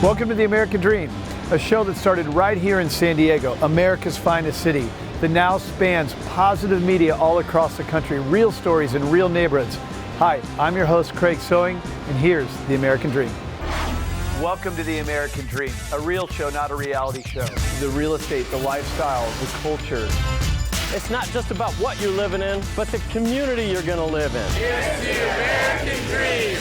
Welcome to The American Dream, a show that started right here in San Diego, America's finest city, that now spans positive media all across the country, real stories in real neighborhoods. Hi, I'm your host, Craig Sewing, and here's The American Dream. Welcome to The American Dream, a real show, not a reality show. The real estate, the lifestyle, the culture. It's not just about what you're living in, but the community you're going to live in. It's The American Dream.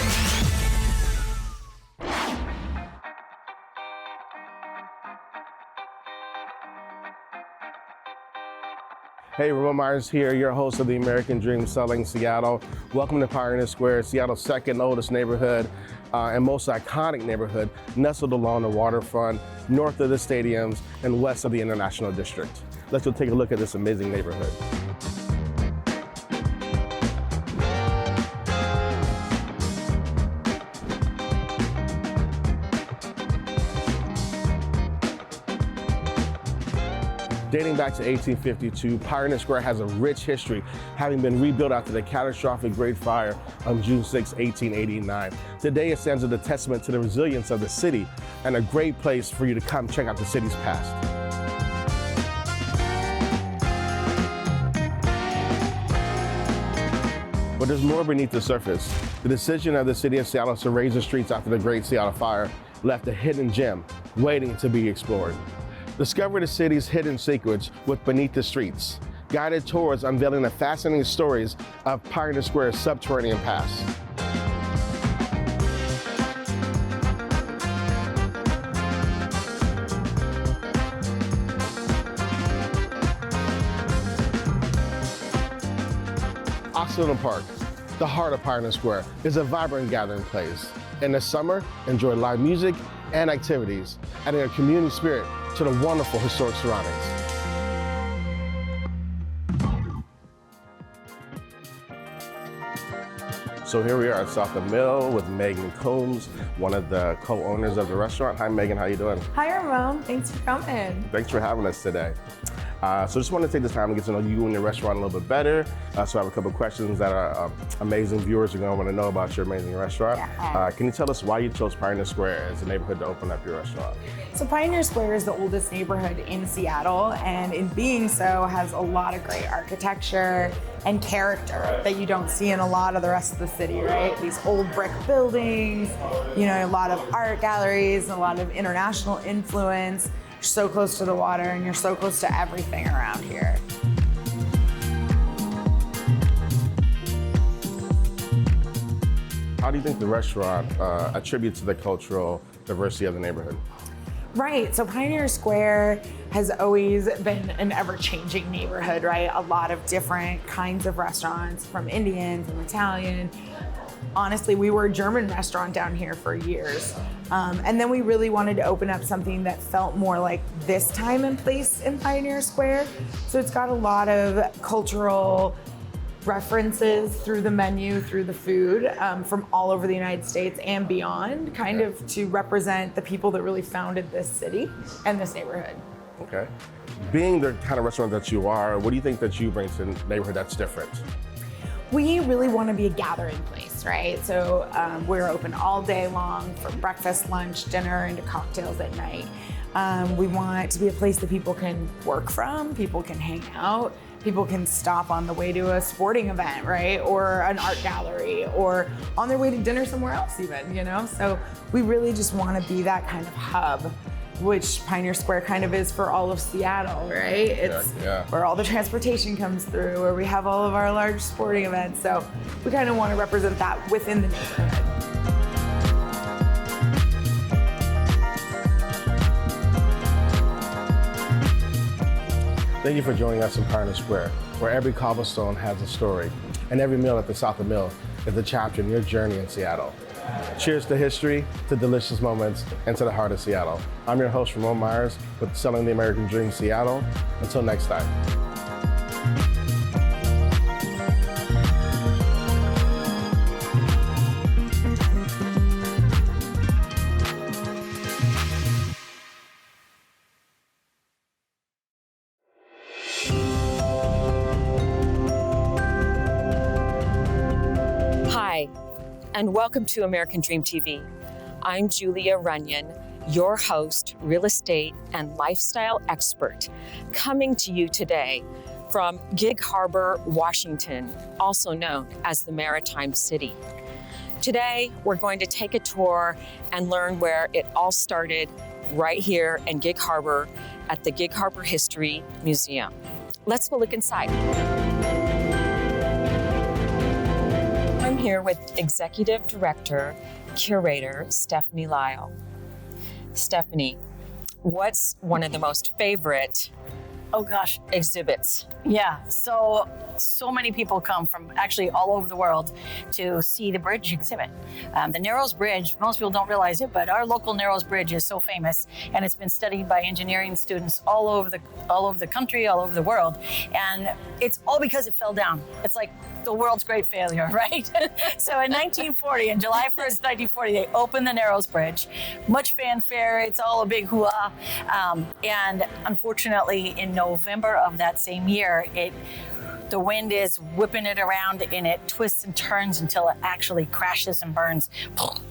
Hey, Ramon Myers here, your host of The American Dream, Selling Seattle. Welcome to Pioneer Square, Seattle's second oldest neighborhood and most iconic neighborhood, nestled along the waterfront, north of the stadiums and west of the International District. Let's go take a look at this amazing neighborhood. Dating back to 1852, Pioneer Square has a rich history, having been rebuilt after the catastrophic Great Fire on June 6, 1889. Today it stands as a testament to the resilience of the city and a great place for you to come check out the city's past. But there's more beneath the surface. The decision of the city of Seattle to raise the streets after the Great Seattle Fire left a hidden gem waiting to be explored. Discover the city's hidden secrets with Beneath the Streets, guided tours unveiling the fascinating stories of Pioneer Square's subterranean past. Occidental Park, the heart of Pioneer Square, is a vibrant gathering place. In the summer, enjoy live music and activities, adding a community spirit to the wonderful historic surroundings. So here we are at South of Mill with Megan Combs, one of the co-owners of the restaurant. Hi Megan, how you doing? Hi Ramon, thanks for coming. Thanks for having us today. So just want to take this time to get to know you and your restaurant a little bit better. So I have a couple of questions that our amazing viewers are going to want to know about your amazing restaurant. Yeah. Can you tell us why you chose Pioneer Square as a neighborhood to open up your restaurant? So Pioneer Square is the oldest neighborhood in Seattle, and in being so has a lot of great architecture and character that you don't see in a lot of the rest of the city, right? These old brick buildings, you know, a lot of art galleries, a lot of international influence. You're so close to the water and you're so close to everything around here. How do you think the restaurant attributes to the cultural diversity of the neighborhood? Right, so Pioneer Square has always been an ever-changing neighborhood, right? A lot of different kinds of restaurants, from Indian, from Italian. Honestly, we were a German restaurant down here for years. And then we really wanted to open up something that felt more like this time and place in Pioneer Square. So it's got a lot of cultural references through the menu, through the food, from all over the United States and beyond, kind of to represent the people that really founded this city and this neighborhood. Okay. Being the kind of restaurant that you are, what do you think that you bring to the neighborhood that's different? We really want to be a gathering place, right? So we're open all day long, from breakfast, lunch, dinner, into cocktails at night. We want to be a place that people can work from, people can hang out, people can stop on the way to a sporting event, right? Or an art gallery, or on their way to dinner somewhere else even, you know? So we really just want to be that kind of hub, which Pioneer Square kind of is for all of Seattle, right? It's where all the transportation comes through, where we have all of our large sporting events. So we kind of want to represent that within the neighborhood. Thank you for joining us in Pioneer Square, where every cobblestone has a story, and every meal at the South of Mill is a chapter in your journey in Seattle. Cheers to history, to delicious moments, and to the heart of Seattle. I'm your host, Ramon Myers, with Selling the American Dream Seattle. Until next time. Hi, and welcome to American Dream TV. I'm Julia Runyon, your host, real estate and lifestyle expert, coming to you today from Gig Harbor, Washington, also known as the Maritime City. Today, we're going to take a tour and learn where it all started right here in Gig Harbor at the Gig Harbor History Museum. Let's go look inside. I'm here with Executive Director, Curator Stephanie Lyle. Stephanie, what's one of the most favorite exhibits? Yeah, so many people come from actually all over the world to see the bridge exhibit. The Narrows Bridge, most people don't realize it, but our local Narrows Bridge is so famous, and it's been studied by engineering students all over the country, all over the world, and it's all because it fell down. It's like the world's great failure, right? So in 1940, on July 1st, 1940, they opened the Narrows Bridge. Much fanfare, it's all a big hoo-ha, and unfortunately, in November of that same year, the wind is whipping it around and it twists and turns until it actually crashes and burns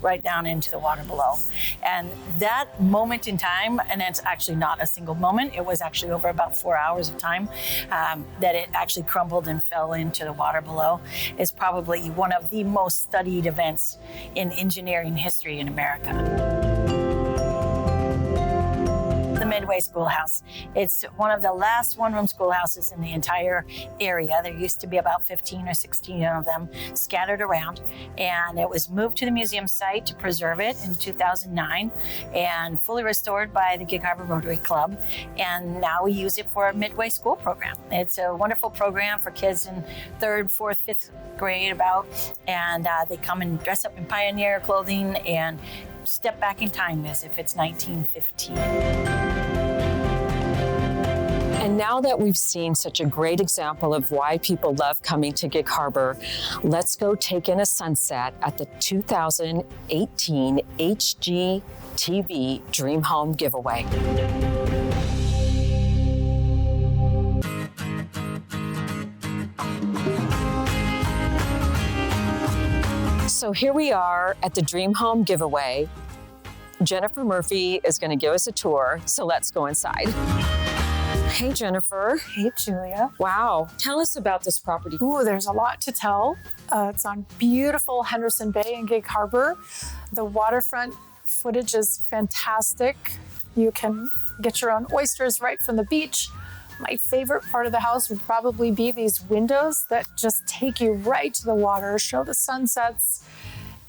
right down into the water below. And that moment in time, and it's actually not a single moment, it was actually over about 4 hours of time that it actually crumbled and fell into the water below, is probably one of the most studied events in engineering history in America. The Midway Schoolhouse. It's one of the last one-room schoolhouses in the entire area. There used to be about 15 or 16 of them scattered around, and it was moved to the museum site to preserve it in 2009 and fully restored by the Gig Harbor Rotary Club, and now we use it for a midway school program. It's a wonderful program for kids in 3rd, 4th, 5th grade and they come and dress up in pioneer clothing and step back in time as if it's 1915. And now that we've seen such a great example of why people love coming to Gig Harbor, let's go take in a sunset at the 2018 HGTV Dream Home Giveaway. So here we are at the Dream Home Giveaway. Jennifer Murphy is going to give us a tour, so let's go inside. Hey, Jennifer. Hey, Julia. Wow. Tell us about this property. Ooh, there's a lot to tell. It's on beautiful Henderson Bay in Gig Harbor. The waterfront footage is fantastic. You can get your own oysters right from the beach. My favorite part of the house would probably be these windows that just take you right to the water, show the sunsets,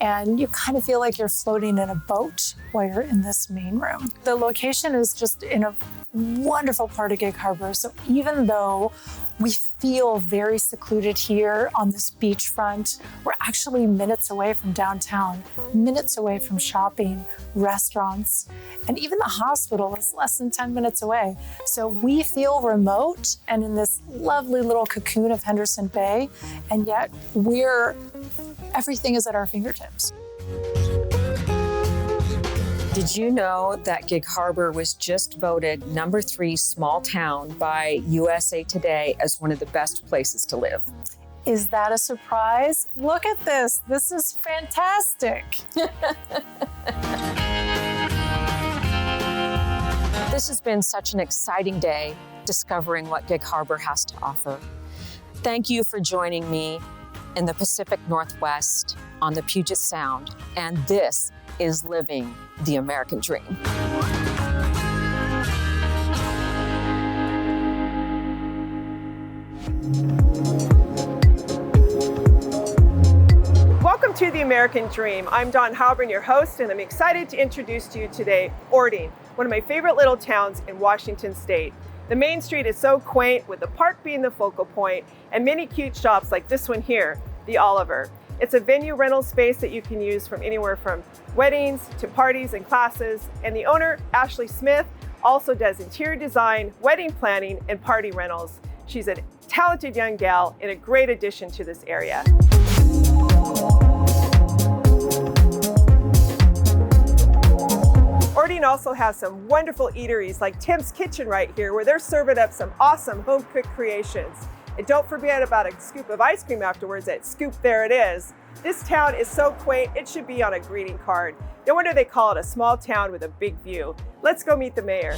and you kind of feel like you're floating in a boat while you're in this main room. The location is just in a wonderful part of Gig Harbor, so even though we feel very secluded here on this beachfront, we're actually minutes away from downtown, minutes away from shopping, restaurants, and even the hospital is less than 10 minutes away. So we feel remote and in this lovely little cocoon of Henderson Bay, and yet everything is at our fingertips. Did you know that Gig Harbor was just voted #3 small town by USA Today as one of the best places to live? Is that a surprise? Look at this. This is fantastic. This has been such an exciting day discovering what Gig Harbor has to offer. Thank you for joining me in the Pacific Northwest on the Puget Sound, and this is living the American dream. Welcome to the American Dream. I'm Dawn Heilbrun, your host, and I'm excited to introduce to you today Orting, one of my favorite little towns in Washington State. The main street is so quaint, with the park being the focal point, and many cute shops like this one here, the Oliver. It's a venue rental space that you can use from anywhere from weddings to parties and classes, and the owner, Ashley Smith, also does interior design, wedding planning, and party rentals. She's a talented young gal and a great addition to this area. Orting also has some wonderful eateries like Tim's Kitchen right here, where they're serving up some awesome home-cooked creations. And don't forget about a scoop of ice cream afterwards at Scoop There It Is. This town is so quaint, it should be on a greeting card. No wonder they call it a small town with a big view. Let's go meet the mayor.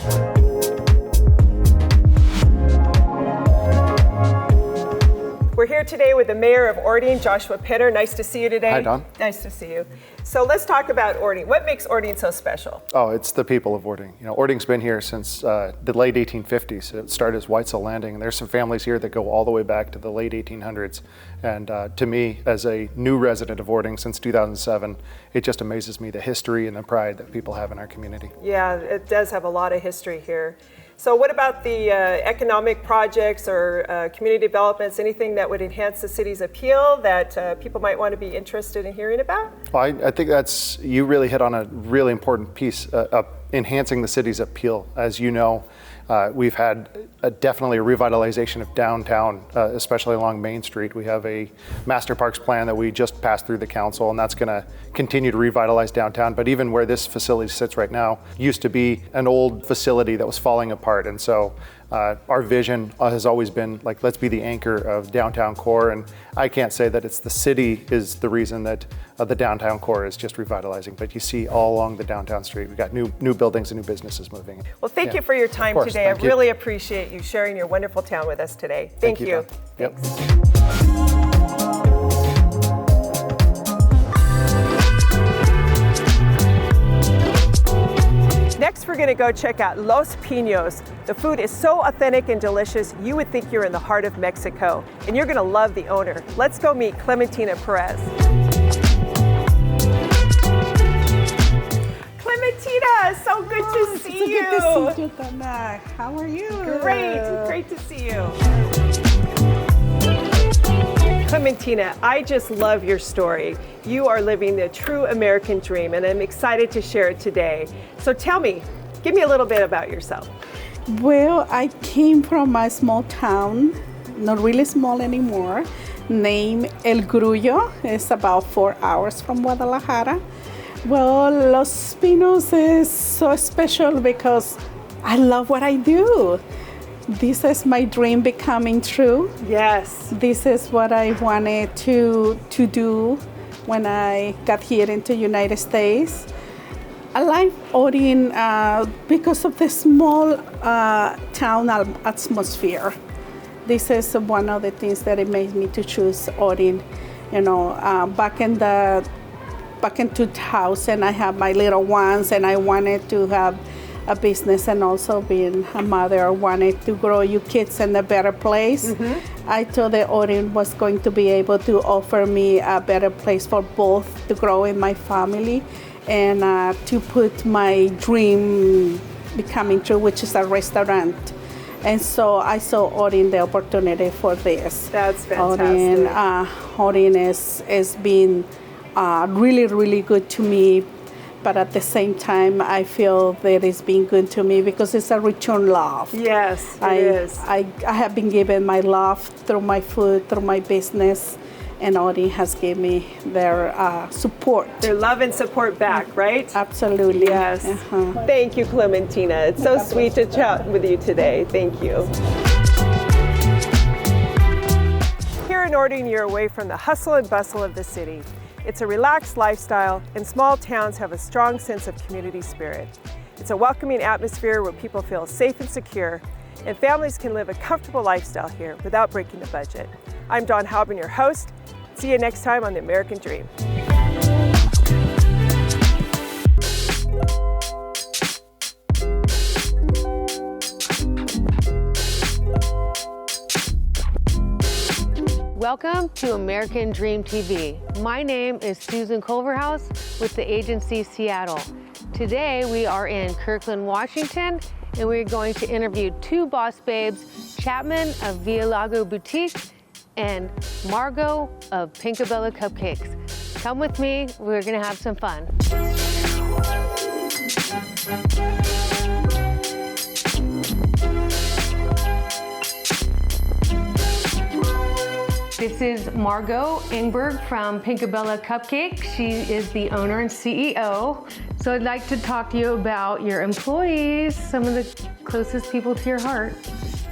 We're here today with the mayor of Orting, Joshua Pitter. Nice to see you today. Hi, Dawn. Nice to see you. So let's talk about Orting. What makes Orting so special? Oh, it's the people of Orting. You know, Orting's been here since the late 1850s. It started as Whitesell Landing, and there's some families here that go all the way back to the late 1800s. And to me, as a new resident of Orting since 2007, it just amazes me the history and the pride that people have in our community. Yeah, it does have a lot of history here. So what about the economic projects or community developments, anything that would enhance the city's appeal that people might want to be interested in hearing about? Well, I think you really hit on a really important piece of enhancing the city's appeal. As you know, we've had definitely a revitalization of downtown, especially along Main Street. We have a master parks plan that we just passed through the council, and that's going to continue to revitalize downtown. But even where this facility sits right now used to be an old facility that was falling apart. And so our vision has always been like, let's be the anchor of downtown core. And I can't say that it's the city is the reason that the downtown core is just revitalizing, but you see all along the downtown street, we've got new buildings and new businesses moving. Well, thank you for your time today. I really appreciate you sharing your wonderful town with us today. Thank you. Yep. Next, we're going to go check out Los Pinos. The food is so authentic and delicious, you would think you're in the heart of Mexico, and you're going to love the owner. Let's go meet Clementina Perez. Clementina, so good to see you. Good to see you, Donna. How are you? Great to see you. Clementina, I just love your story. You are living the true American dream, and I'm excited to share it today. So tell me, give me a little bit about yourself. Well, I came from a small town, not really small anymore, named El Grullo. It's about 4 hours from Guadalajara. Well, Los Pinos is so special because I love what I do. This is my dream becoming true. Yes. This is what I wanted to do when I got here into the United States. I like Orting because of the small town atmosphere. This is one of the things that it made me to choose Orting. You know, back in 2000, I had my little ones, and I wanted to have a business, and also being a mother, wanted to grow your kids in a better place. Mm-hmm. I thought that Orting was going to be able to offer me a better place for both to grow in my family and to put my dream becoming true, which is a restaurant. And so I saw Orting the opportunity for this. That's fantastic. Orting has been really, really good to me. But at the same time, I feel that it's been good to me because it's a return love. Yes, it is. I have been given my love through my food, through my business, and Orting has given me their support. Their love and support back, right? Absolutely. Yes. Thank you, Clementina. It's so sweet to chat with you today. Thank you. Here in Orting, you're away from the hustle and bustle of the city. It's a relaxed lifestyle, and small towns have a strong sense of community spirit. It's a welcoming atmosphere where people feel safe and secure, and families can live a comfortable lifestyle here without breaking the budget. I'm Dawn Heilbrun, your host. See you next time on The American Dream. Welcome to American Dream TV. My name is Susan Culverhouse with the agency Seattle. Today we are in Kirkland, Washington, and we're going to interview two boss babes, Chapman of Via Lago Boutique and Margot of Pinkabella Cupcakes. Come with me, we're gonna have some fun. This is Margot Ingberg from Pinkabella Cupcake. She is the owner and CEO. So I'd like to talk to you about your employees, some of the closest people to your heart.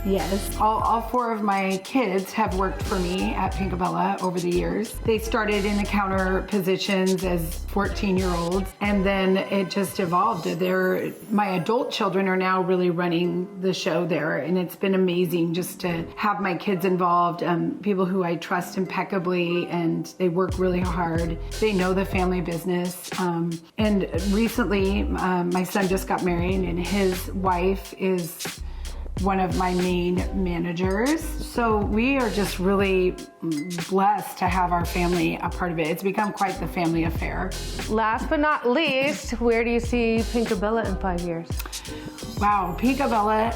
Yes. All four of my kids have worked for me at Pinkabella over the years. They started in the counter positions as 14-year-olds, and then it just evolved. My adult children are now really running the show there, and it's been amazing just to have my kids involved, people who I trust impeccably, and they work really hard. They know the family business. And recently, my son just got married, and his wife is one of my main managers. So we are just really blessed to have our family a part of it. It's become quite the family affair. Last but not least, where do you see Pinkabella in 5 years? Wow, Pinkabella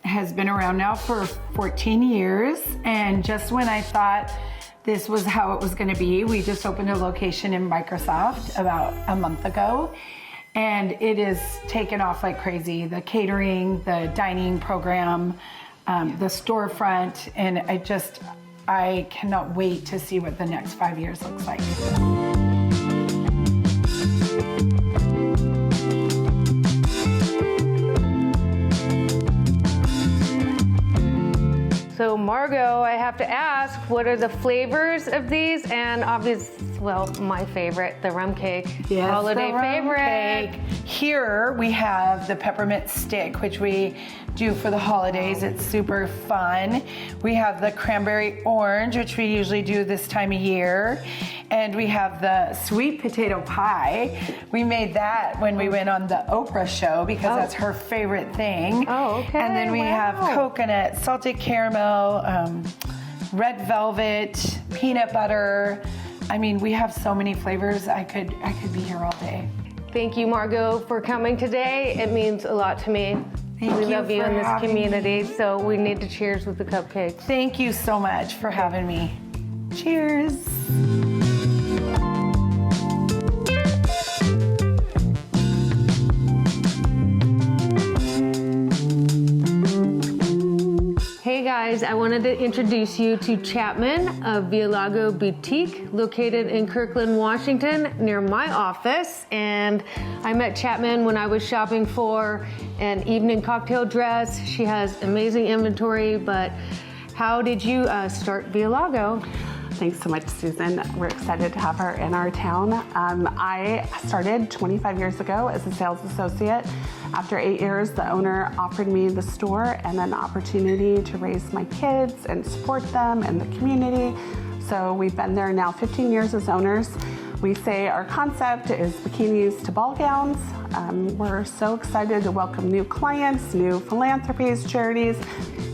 has been around now for 14 years. And just when I thought this was how it was gonna be, we just opened a location in Microsoft about a month ago. And it is taken off like crazy. The catering, the dining program, the storefront, and I cannot wait to see what the next 5 years looks like. So Margot, I have to ask, what are the flavors of these? And my favorite, the rum cake. Yes, holiday the rum favorite. cake. Here we have the peppermint stick, which we do for the holidays. It's super fun. We have the cranberry orange, which we usually do this time of year. And we have the sweet potato pie. We made that when we went on the Oprah show because that's her favorite thing. Oh, okay. And then we have coconut, salted caramel, red velvet, peanut butter. I mean, we have so many flavors. I could be here all day. Thank you, Margot, for coming today. It means a lot to me. We love you in this community, so we need to cheers with the cupcakes. Thank you so much for having me. Cheers. Hey guys, I wanted to introduce you to Chapman of Villago Boutique, located in Kirkland, Washington, near my office. And I met Chapman when I was shopping for an evening cocktail dress. She has amazing inventory, but how did you start Villago? Thanks so much, Susan. We're excited to have her in our town. I started 25 years ago as a sales associate. After 8 years, the owner offered me the store and an opportunity to raise my kids and support them and the community. So we've been there now 15 years as owners. We say our concept is bikinis to ball gowns. We're so excited to welcome new clients, new philanthropies, charities.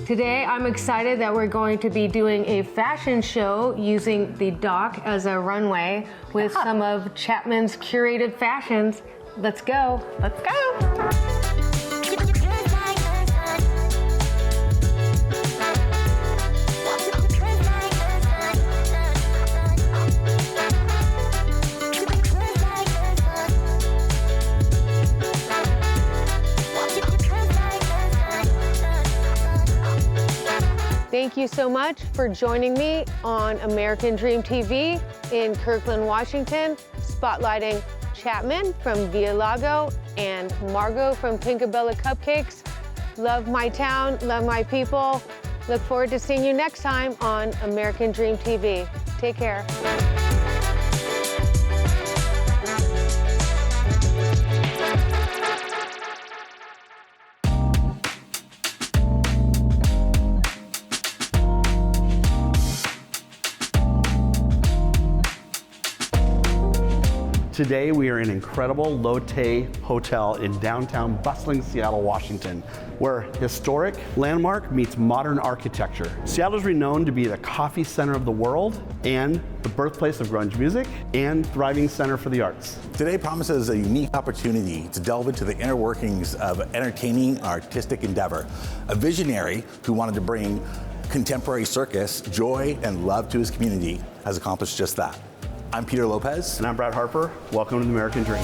Today, I'm excited that we're going to be doing a fashion show using the dock as a runway with some of Chapman's curated fashions. Let's go. Let's go. Thank you so much for joining me on American Dream TV in Kirkland, Washington, spotlighting Chapman from Villago and Margot from Pinkabella Cupcakes. Love my town, love my people. Look forward to seeing you next time on American Dream TV. Take care. Today we are in incredible Lotte Hotel in downtown bustling Seattle, Washington, where historic landmark meets modern architecture. Seattle is renowned to be the coffee center of the world and the birthplace of grunge music and thriving center for the arts. Today promises a unique opportunity to delve into the inner workings of entertaining artistic endeavor. A visionary who wanted to bring contemporary circus joy and love to his community has accomplished just that. I'm Peter Lopez. And I'm Brad Harper. Welcome to the American Dream.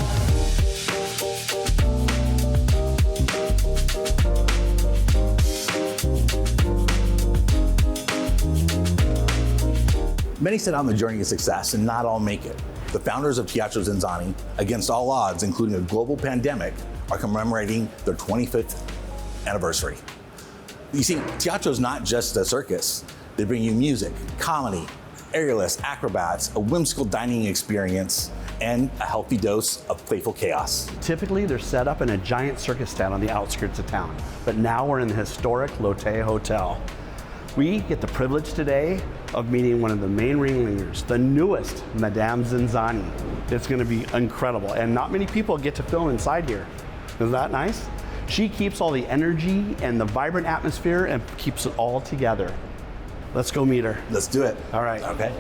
Many set out on the journey of success and not all make it. The founders of Teatro Zenzani, against all odds, including a global pandemic, are commemorating their 25th anniversary. You see, teatro is not just a circus. They bring you music, comedy, aerialists, acrobats, a whimsical dining experience, and a healthy dose of playful chaos. Typically, they're set up in a giant circus stand on the outskirts of town, but now we're in the historic Lotte Hotel. We get the privilege today of meeting one of the main ringleaders, the newest Madame Zinzani. It's going to be incredible, and not many people get to film inside here. Isn't that nice? She keeps all the energy and the vibrant atmosphere and keeps it all together. Let's go meet her. Let's do it. All right. Okay.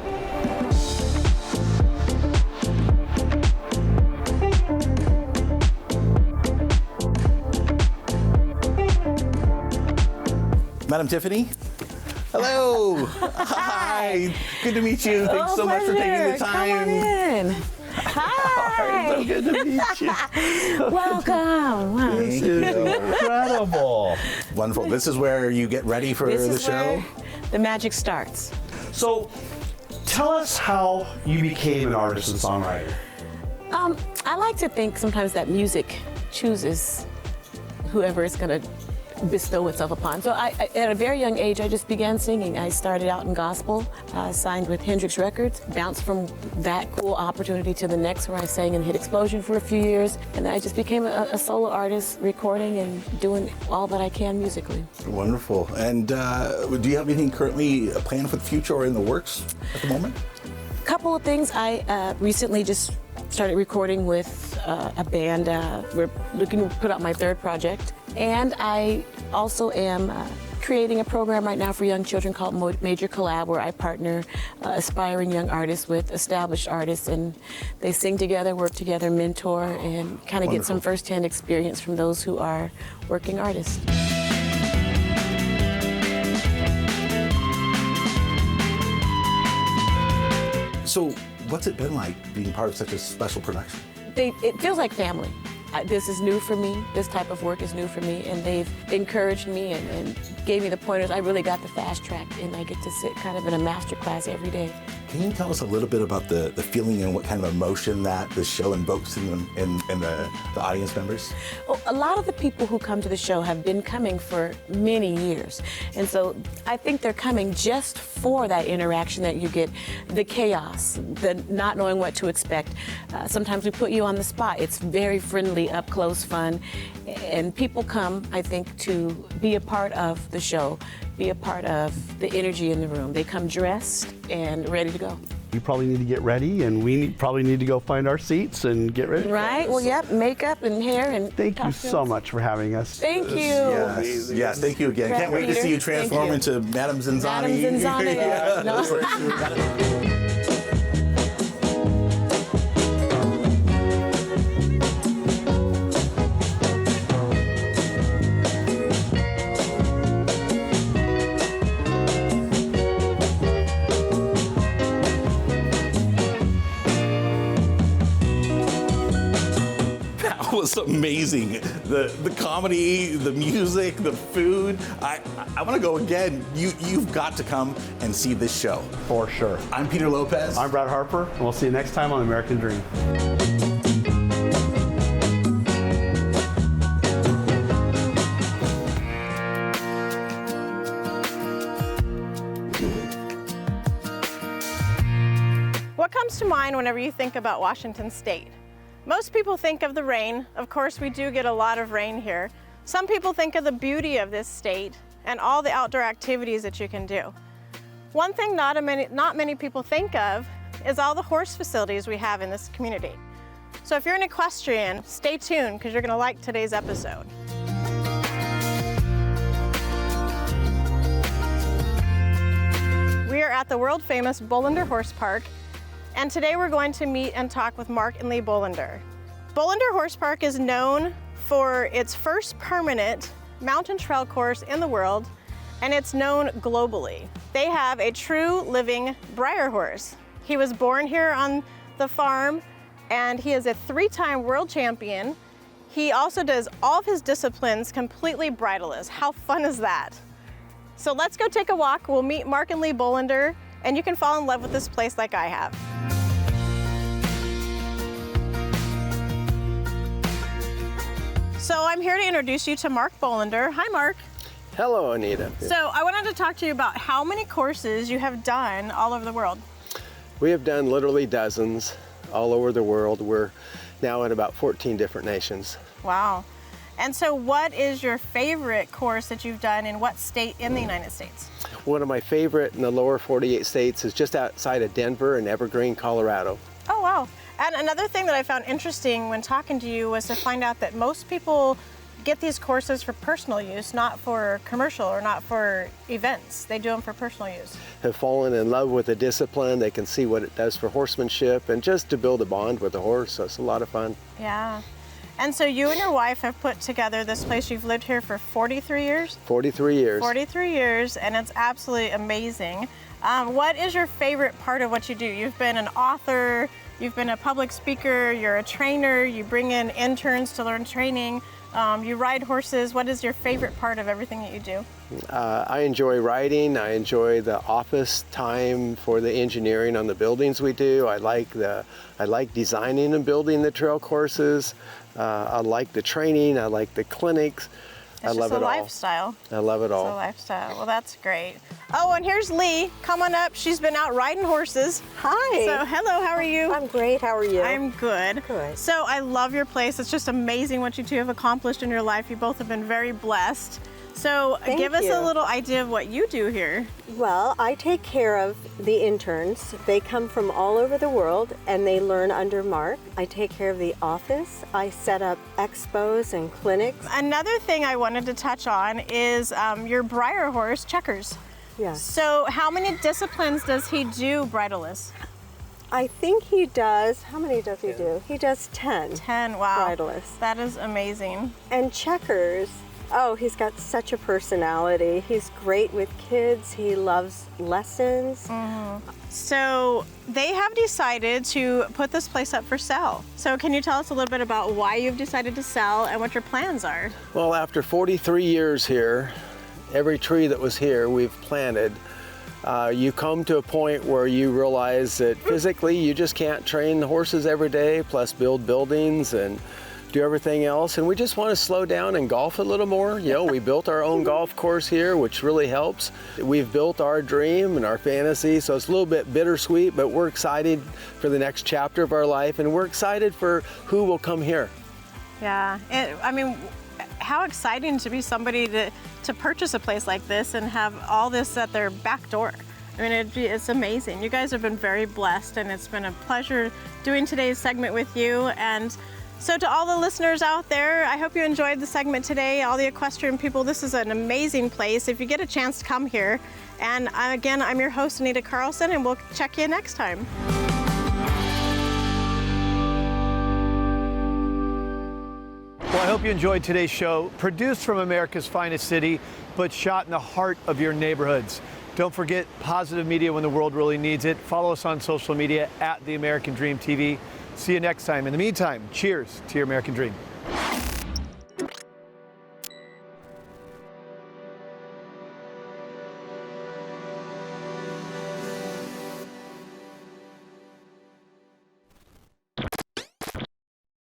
Madam Tiffany? Hello. Hi. Good to meet you. Thanks so much for taking the time. Come on in. Hi. So good to meet you. Welcome. Wow. This is incredible. Wonderful. This is where you get ready for This the is show? where the magic starts. So, tell us how you became an artist and songwriter. I like to think sometimes that music chooses whoever it's going to bestow itself upon. So at a very young age, I just began singing. I started out in gospel, signed with Hendrix Records, bounced from that cool opportunity to the next where I sang in Hit Explosion for a few years, and then I just became a solo artist, recording and doing all that I can musically. Wonderful. And do you have anything currently planned for the future or in the works at the moment? A couple of things. I recently just started recording with a band. We're looking to put out my third project. And I also am creating a program right now for young children called Major Collab, where I partner aspiring young artists with established artists, and they sing together, work together, mentor, and kind of get some firsthand experience from those who are working artists. So what's it been like being part of such a special production? It feels like family. This is new for me. This type of work is new for me, and they've encouraged me and gave me the pointers. I really got the fast track, and I get to sit kind of in a master class every day. Can you tell us a little bit about the feeling and what kind of emotion that the show invokes in the audience members? Well, a lot of the people who come to the show have been coming for many years. And so I think they're coming just for that interaction that you get, the chaos, the not knowing what to expect. Sometimes we put you on the spot. It's very friendly, up close fun. And people come, I think, to be a part of the show, be a part of the energy in the room. They come dressed and ready to go. You probably need to get ready, and we probably need to go find our seats and get ready. Right? Well, yep, makeup and hair and Thank costumes. you so much for having us. Thank you. Yes, thank you again. Can't wait to see you transform into Madame Zinzani. Madame Zinzani. No. Was amazing. The comedy, the music, the food. I want to go again. You've got to come and see this show. For sure. I'm Peter Lopez. I'm Brad Harper, and we'll see you next time on American Dream. What comes to mind whenever you think about Washington State? Most people think of the rain. Of course, we do get a lot of rain here. Some people think of the beauty of this state and all the outdoor activities that you can do. One thing not many people think of is all the horse facilities we have in this community. So if you're an equestrian, stay tuned because you're going to like today's episode. We are at the world famous Bolander Horse Park, and today we're going to meet and talk with Mark and Lee Bolander. Bolander Horse Park is known for its first permanent mountain trail course in the world, and it's known globally. They have a true living Breyer horse. He was born here on the farm, and he is a 3-time world champion. He also does all of his disciplines completely bridleless. How fun is that? So let's go take a walk. We'll meet Mark and Lee Bolander, and you can fall in love with this place like I have. So I'm here to introduce you to Mark Bolander. Hi, Mark. Hello, Anita. So I wanted to talk to you about how many courses you have done all over the world. We have done literally dozens all over the world. We're now in about 14 different nations. Wow. And so what is your favorite course that you've done in what state in the United States? One of my favorite in the lower 48 states is just outside of Denver in Evergreen, Colorado. Oh, wow. And another thing that I found interesting when talking to you was to find out that most people get these courses for personal use, not for commercial or not for events. They do them for personal use. Have fallen in love with the discipline. They can see what it does for horsemanship and just to build a bond with the horse. So it's a lot of fun. Yeah. And so you and your wife have put together this place. You've lived here for 43 years? 43 years. 43 years, and it's absolutely amazing. What is your favorite part of what you do? You've been an author, you've been a public speaker, you're a trainer, you bring in interns to learn training, you ride horses. What is your favorite part of everything that you do? I enjoy riding. I enjoy the office time for the engineering on the buildings we do. I like designing and building the trail courses. I like the training. I like the clinics. It's I love it all. Lifestyle. I love it all. It's a lifestyle. Well, that's great. Oh, and here's Lee. Come on up. She's been out riding horses. Hi. So, hello. How are you? I'm great. How are you? I'm good. Good. So, I love your place. It's just amazing what you two have accomplished in your life. You both have been very blessed. So, give us a little idea of what you do here. Well, I take care of the interns. They come from all over the world and they learn under Mark. I take care of the office. I set up expos and clinics. Another thing I wanted to touch on is your Breyer horse, Checkers. Yes. So, how many disciplines does he do bridleless? I think he does, how many does he do? He does 10. 10, wow. Bridleless. That is amazing. And Checkers, oh, he's got such a personality. He's great with kids. He loves lessons. Mm-hmm. So they have decided to put this place up for sale. So can you tell us a little bit about why you've decided to sell and what your plans are? Well, after 43 years here, every tree that was here we've planted. You come to a point where you realize that physically you just can't train the horses every day, plus build buildings and do everything else, and we just want to slow down and golf a little more. You know, we built our own golf course here, which really helps. We've built our dream and our fantasy, so it's a little bit bittersweet, but we're excited for the next chapter of our life, and we're excited for who will come here. Yeah, I mean, how exciting to be somebody to purchase a place like this and have all this at their back door. I mean, it's amazing. You guys have been very blessed, and it's been a pleasure doing today's segment with you. And so to all the listeners out there, I hope you enjoyed the segment today. All the equestrian people, this is an amazing place. If you get a chance to come here. And again, I'm your host, Anita Carlson, and we'll check you next time. Well, I hope you enjoyed today's show, produced from America's finest city, but shot in the heart of your neighborhoods. Don't forget positive media when the world really needs it. Follow us on social media at The American Dream TV. See you next time. In the meantime, cheers to your American dream.